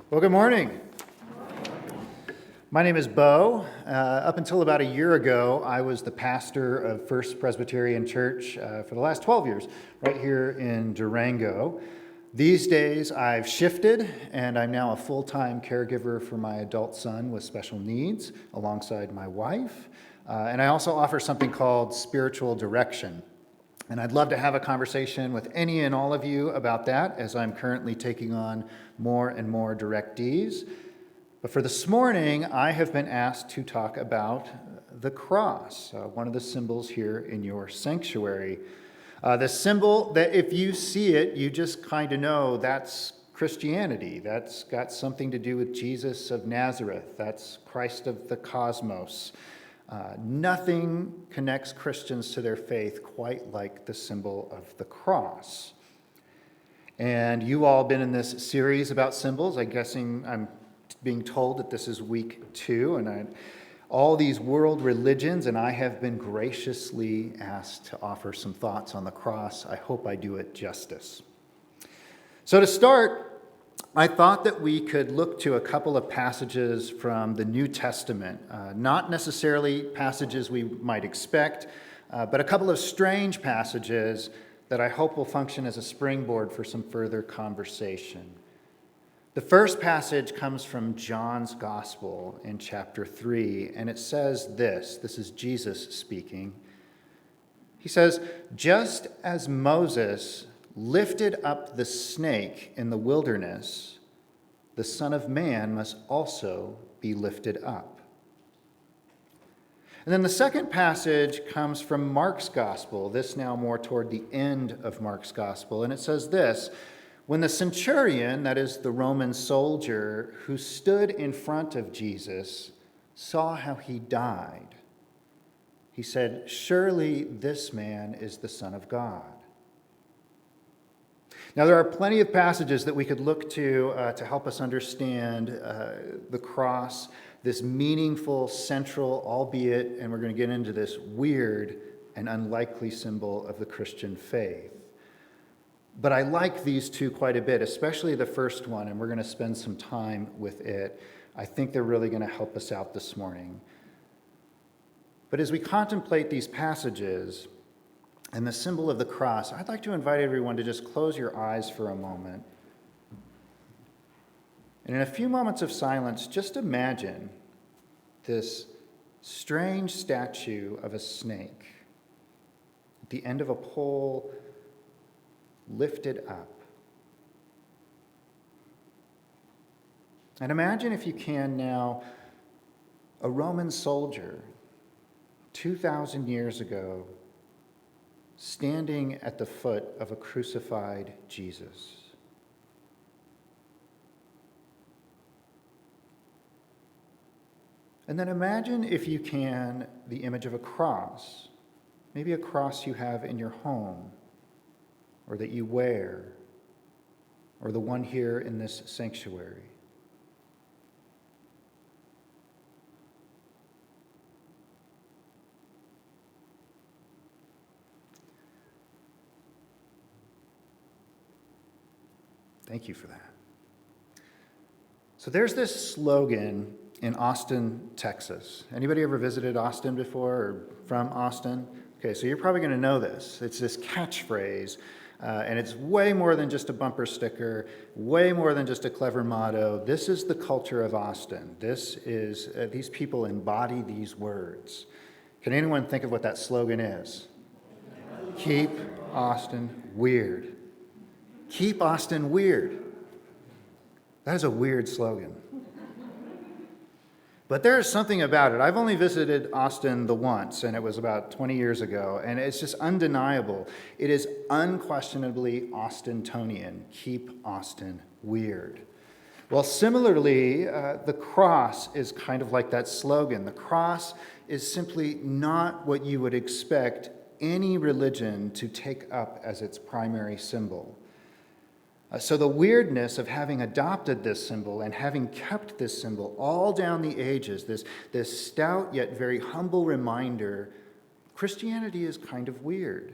Well, good morning. My name is Beau. Up until about a year ago, I was the pastor of First Presbyterian Church for the last 12 years, right here in Durango. These days, I've shifted, and I'm now a full-time caregiver for my adult son with special needs, alongside my wife. And I also offer something called spiritual direction. And I'd love to have a conversation with any and all of you about that, as I'm currently taking on more and more directees. But for this morning, I have been asked to talk about the cross, one of the symbols here in your sanctuary. The symbol that if you see it, you just kind of know that's Christianity. That's got something to do with Jesus of Nazareth. That's Christ of the cosmos. Nothing connects Christians to their faith quite like the symbol of the cross. And you all been in this series about symbols. I'm being told that this is week 2, and all these world religions, and I have been graciously asked to offer some thoughts on the cross. I hope I do it justice. So to start, I thought that we could look to a couple of passages from the New Testament, not necessarily passages we might expect, but a couple of strange passages that I hope will function as a springboard for some further conversation. The first passage comes from John's Gospel in chapter 3, and it says this. This is Jesus speaking. He says, "Just as Moses lifted up the snake in the wilderness, the Son of Man must also be lifted up." And then the second passage comes from Mark's Gospel, this now more toward the end of Mark's Gospel, and it says this: "When the centurion, that is the Roman soldier who stood in front of Jesus, saw how he died, he said, 'Surely this man is the Son of God.'" Now, there are plenty of passages that we could look to help us understand the cross, this meaningful, central, albeit, and we're going to get into this, weird and unlikely symbol of the Christian faith. But I like these two quite a bit, especially the first one, and we're going to spend some time with it. I think they're really going to help us out this morning. But as we contemplate these passages and the symbol of the cross, I'd like to invite everyone to just close your eyes for a moment. And in a few moments of silence, just imagine this strange statue of a snake at the end of a pole, lifted up. And imagine, if you can now, a Roman soldier 2,000 years ago standing at the foot of a crucified Jesus. And then imagine, if you can, the image of a cross, maybe a cross you have in your home, or that you wear, or the one here in this sanctuary. Thank you for that. So there's this slogan in Austin, Texas. Anybody ever visited Austin before or from Austin? Okay, so you're probably going to know this. It's this catchphrase, and it's way more than just a bumper sticker, way more than just a clever motto. This is the culture of Austin. This is, these people embody these words. Can anyone think of what that slogan is? Keep Austin weird. Keep Austin weird. That is a weird slogan. But there's something about it. I've only visited Austin the once, and it was about 20 years ago, and it's just undeniable. It is unquestionably Austintonian. Keep Austin weird. Well, similarly, the cross is kind of like that slogan. The cross is simply not what you would expect any religion to take up as its primary symbol. So the weirdness of having adopted this symbol and having kept this symbol all down the ages, this stout yet very humble reminder, Christianity is kind of weird.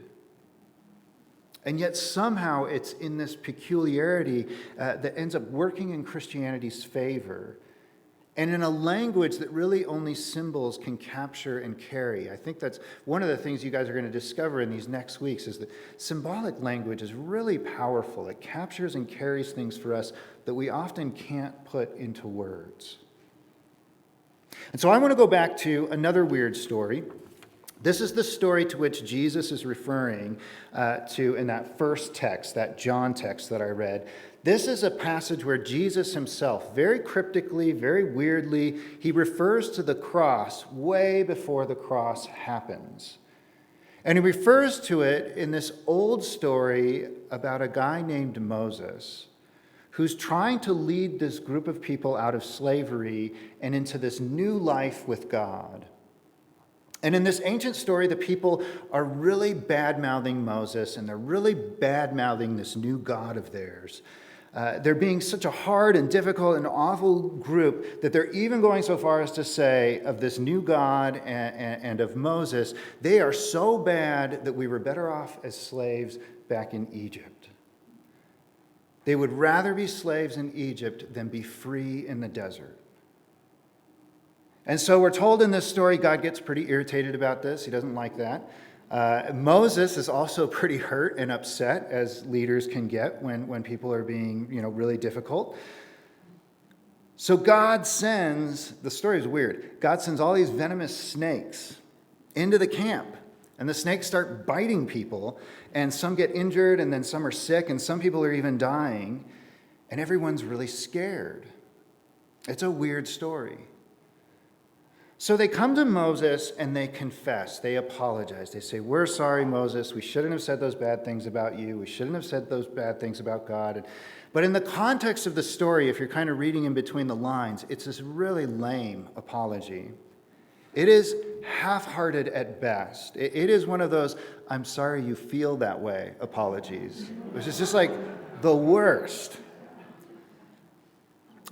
And yet somehow it's in this peculiarity that ends up working in Christianity's favor, and in a language that really only symbols can capture and carry. I think that's one of the things you guys are going to discover in these next weeks, is that symbolic language is really powerful. It captures and carries things for us that we often can't put into words. And so I want to go back to another weird story. This is the story to which Jesus is referring to in that first text, that John text that I read. This is a passage where Jesus himself, very cryptically, very weirdly, he refers to the cross way before the cross happens. And he refers to it in this old story about a guy named Moses, who's trying to lead this group of people out of slavery and into this new life with God. And in this ancient story, the people are really bad-mouthing Moses, and they're really bad-mouthing this new God of theirs. They're being such a hard and difficult and awful group that they're even going so far as to say of this new God and of Moses, they are so bad that we were better off as slaves back in Egypt. They would rather be slaves in Egypt than be free in the desert. And so we're told in this story, God gets pretty irritated about this. He doesn't like that. Moses is also pretty hurt and upset, as leaders can get when people are being, really difficult. So God sends, the story is weird, God sends all these venomous snakes into the camp. And the snakes start biting people, and some get injured, and then some are sick, and some people are even dying. And everyone's really scared. It's a weird story. So they come to Moses and they confess, they apologize. They say, we're sorry, Moses, we shouldn't have said those bad things about you. We shouldn't have said those bad things about God. But in the context of the story, if you're kind of reading in between the lines, it's this really lame apology. It is half-hearted at best. It is one of those, I'm sorry you feel that way apologies, which is just like the worst.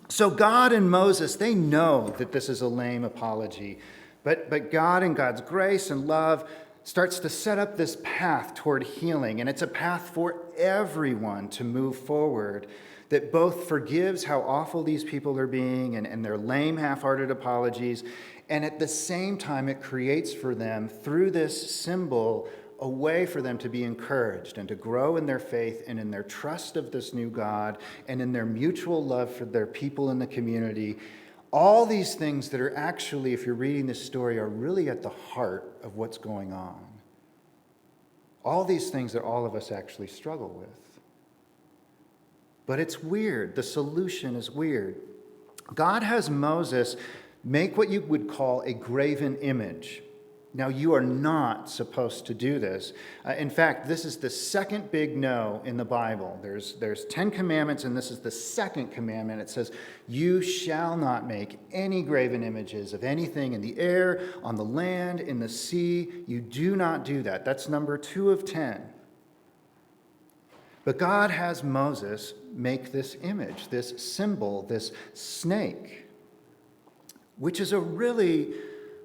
So God and Moses, they know that this is a lame apology, but God in God's grace and love starts to set up this path toward healing, and it's a path for everyone to move forward that both forgives how awful these people are being and their lame, half-hearted apologies, and at the same time it creates for them, through this symbol, a way for them to be encouraged and to grow in their faith and in their trust of this new God and in their mutual love for their people in the community. All these things that are actually, if you're reading this story, are really at the heart of what's going on. All these things that all of us actually struggle with. But it's weird. The solution is weird. God has Moses make what you would call a graven image. Now, you are not supposed to do this. In fact, this is the second big no in the Bible. There's 10 commandments, and this is the second commandment. It says, you shall not make any graven images of anything in the air, on the land, in the sea. You do not do that. That's number 2 of 10. But God has Moses make this image, this symbol, this snake, which is a really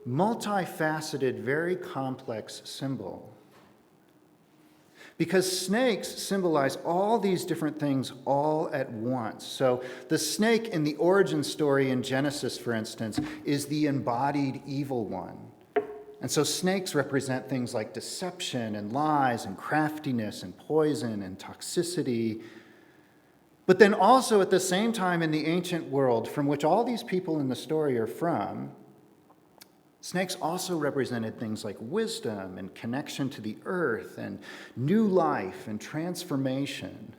multifaceted, very complex symbol. Because snakes symbolize all these different things all at once. So the snake in the origin story in Genesis, for instance, is the embodied evil one. And so snakes represent things like deception and lies and craftiness and poison and toxicity. But then also at the same time in the ancient world, from which all these people in the story are from, snakes also represented things like wisdom and connection to the earth and new life and transformation.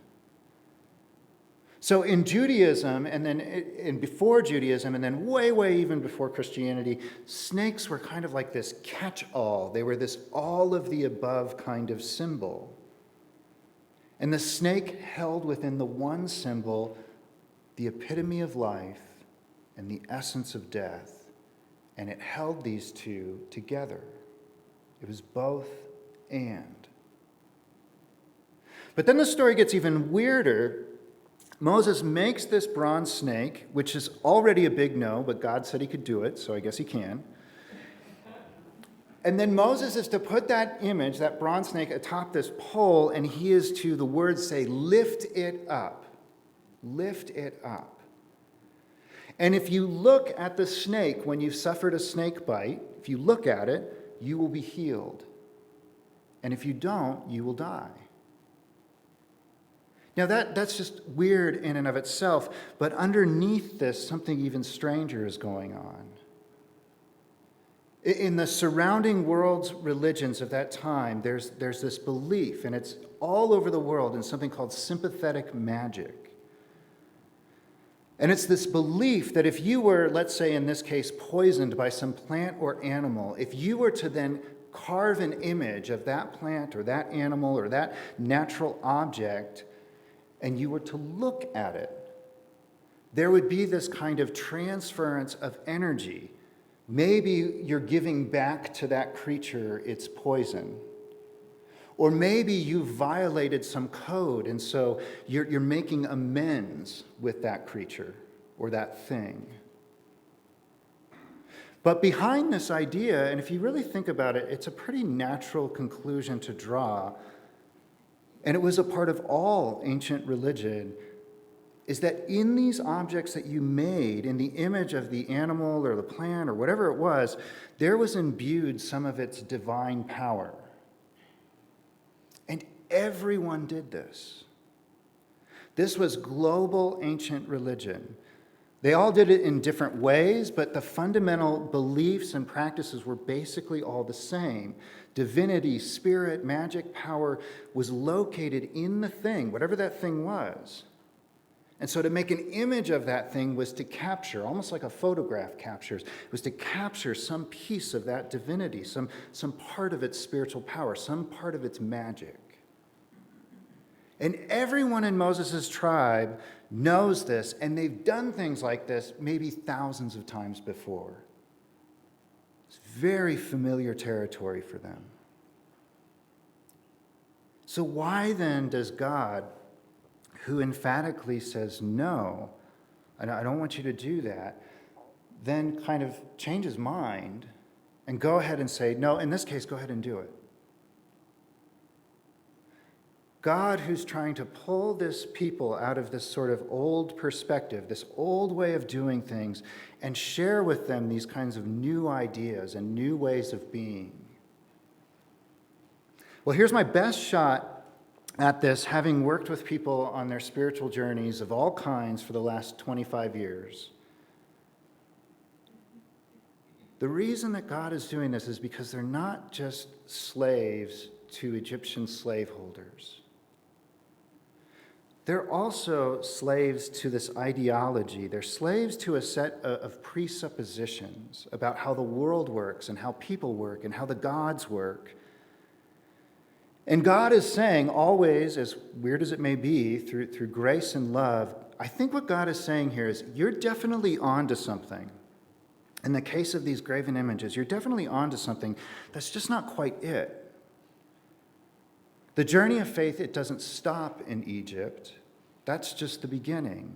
So in Judaism, and before Judaism, and then way even before Christianity, snakes were kind of like this catch-all. They were this all-of-the-above kind of symbol. And the snake held within the one symbol the epitome of life and the essence of death. And it held these two together. It was both and. But then the story gets even weirder. Moses makes this bronze snake, which is already a big no, but God said he could do it, so I guess he can. And then Moses is to put that image, that bronze snake, atop this pole, and he is to, the words say, lift it up. Lift it up. And if you look at the snake when you've suffered a snake bite, if you look at it, you will be healed. And if you don't, you will die. Now that's just weird in and of itself, but underneath this, something even stranger is going on. In the surrounding world's religions of that time, there's this belief, and it's all over the world, in something called sympathetic magic. And it's this belief that if you were, let's say in this case, poisoned by some plant or animal, if you were to then carve an image of that plant or that animal or that natural object, and you were to look at it, there would be this kind of transference of energy. Maybe you're giving back to that creature its poison. Or maybe you violated some code, and so you're making amends with that creature or that thing. But behind this idea, and if you really think about it, it's a pretty natural conclusion to draw, and it was a part of all ancient religion, is that in these objects that you made, in the image of the animal or the plant or whatever it was, there was imbued some of its divine power. And everyone did this. This was global ancient religion. They all did it in different ways, but the fundamental beliefs and practices were basically all the same. Divinity, spirit, magic, power was located in the thing, whatever that thing was. And so to make an image of that thing was to capture, almost like a photograph captures, was to capture some piece of that divinity, some part of its spiritual power, some part of its magic. And everyone in Moses' tribe knows this, and they've done things like this maybe thousands of times before. It's very familiar territory for them. So why then does God, who emphatically says, no, I don't want you to do that, then kind of change his mind and go ahead and say, no, in this case, go ahead and do it? God, who's trying to pull this people out of this sort of old perspective, this old way of doing things, and share with them these kinds of new ideas and new ways of being. Well, here's my best shot at this, having worked with people on their spiritual journeys of all kinds for the last 25 years. The reason that God is doing this is because they're not just slaves to Egyptian slaveholders. They're also slaves to this ideology. They're slaves to a set of presuppositions about how the world works and how people work and how the gods work. And God is saying always, as weird as it may be, through grace and love, I think what God is saying here is you're definitely onto something. In the case of these graven images, you're definitely onto something that's just not quite it. The journey of faith, it doesn't stop in Egypt. That's just the beginning.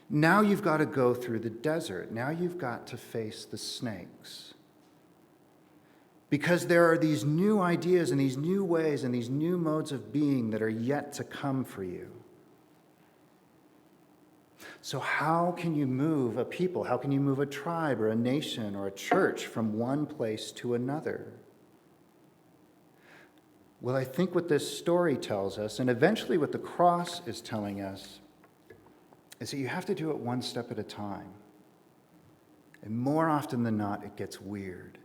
Now you've got to go through the desert. Now you've got to face the snakes. Because there are these new ideas and these new ways and these new modes of being that are yet to come for you. So how can you move a people? How can you move a tribe or a nation or a church from one place to another? Well, I think what this story tells us, and eventually what the cross is telling us, is that you have to do it one step at a time. And more often than not, it gets weird.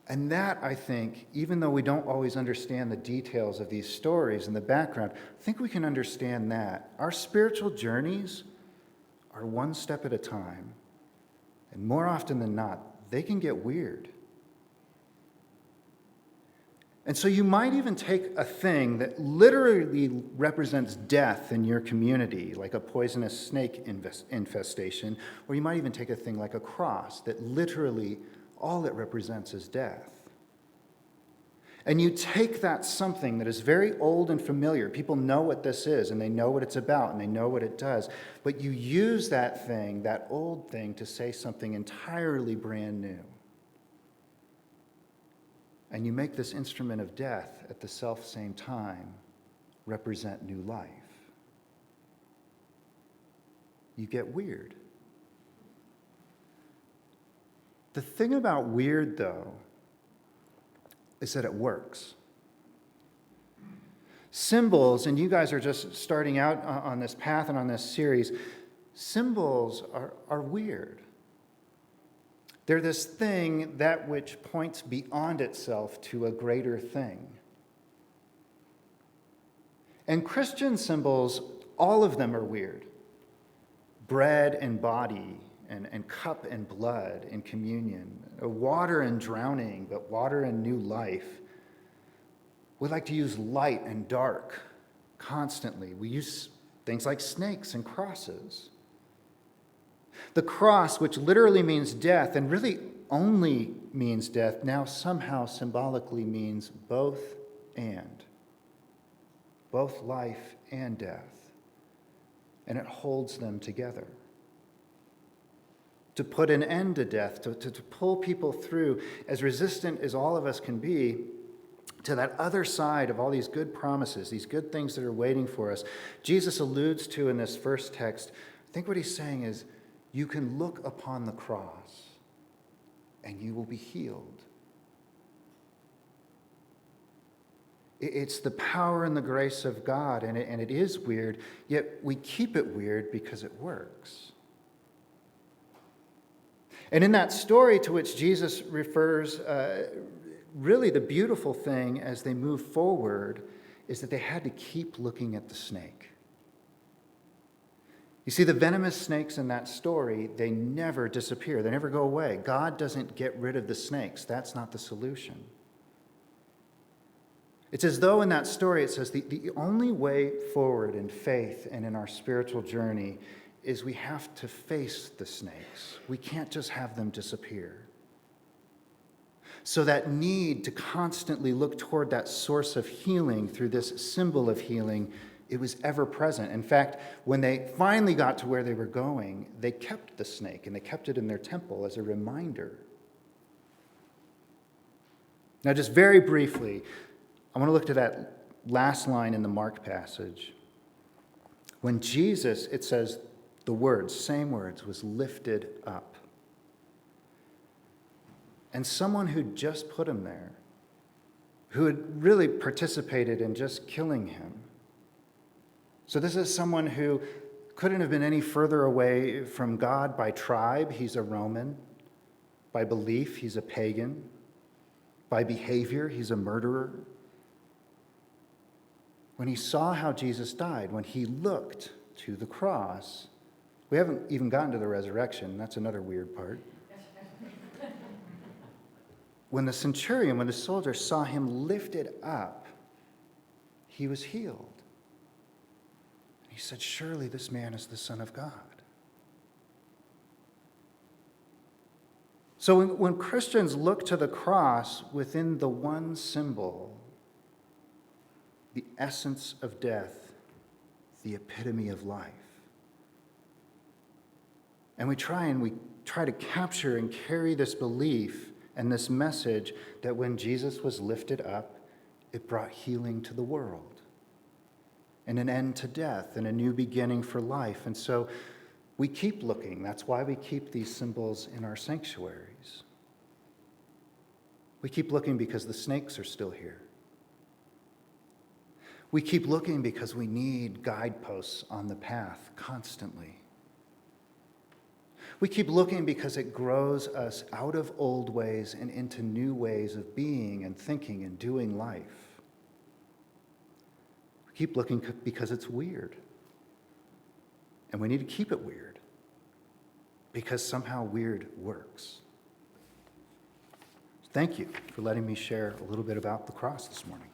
And that, I think, even though we don't always understand the details of these stories and the background, I think we can understand that. Our spiritual journeys are one step at a time. And more often than not, they can get weird. And so you might even take a thing that literally represents death in your community, like a poisonous snake infestation, or you might even take a thing like a cross that literally all it represents is death. And you take that something that is very old and familiar. People know what this is, and they know what it's about, and they know what it does. But you use that thing, that old thing, to say something entirely brand new. and you make this instrument of death at the self-same time represent new life. You get weird. The thing about weird, though, is that it works. Symbols, and you guys are just starting out on this path and on this series, symbols are weird. They're this thing, that which points beyond itself to a greater thing. And Christian symbols, all of them are weird. Bread and body, and cup and blood in communion, water and drowning, but water and new life. We like to use light and dark constantly. We use things like snakes and crosses. The cross, which literally means death and really only means death, now somehow symbolically means both life and death. And it holds them together. To put an end to death, to pull people through, as resistant as all of us can be, to that other side of all these good promises, these good things that are waiting for us. Jesus alludes to in this first text, I think what he's saying is, you can look upon the cross and you will be healed. It's the power and the grace of God, and it is weird, yet we keep it weird because it works. And in that story to which Jesus refers, really the beautiful thing as they move forward is that they had to keep looking at the snake. You see, the venomous snakes in that story, they never disappear. They never go away. God doesn't get rid of the snakes. That's not the solution. It's as though in that story it says the only way forward in faith and in our spiritual journey is we have to face the snakes. We can't just have them disappear. So that need to constantly look toward that source of healing through this symbol of healing, it was ever present. In fact, when they finally got to where they were going, they kept the snake and they kept it in their temple as a reminder. Now, just very briefly, I want to look to that last line in the Mark passage. When Jesus, it says, the words, same words, was lifted up. And someone who'd just put him there, who had really participated in just killing him. So this is someone who couldn't have been any further away from God by tribe. He's a Roman. By belief, he's a pagan. By behavior, he's a murderer. When he saw how Jesus died, when he looked to the cross, we haven't even gotten to the resurrection. That's another weird part. When the centurion, when the soldier saw him lifted up, he was healed. He said, surely this man is the Son of God. So when Christians look to the cross within the one symbol, the essence of death, the epitome of life, and we try to capture and carry this belief and this message that when Jesus was lifted up, it brought healing to the world and an end to death and a new beginning for life. And so we keep looking. That's why we keep these symbols in our sanctuaries. We keep looking because the snakes are still here. We keep looking because we need guideposts on the path constantly. We keep looking because it grows us out of old ways and into new ways of being and thinking and doing life. We keep looking because it's weird. And we need to keep it weird because somehow weird works. Thank you for letting me share a little bit about the cross this morning.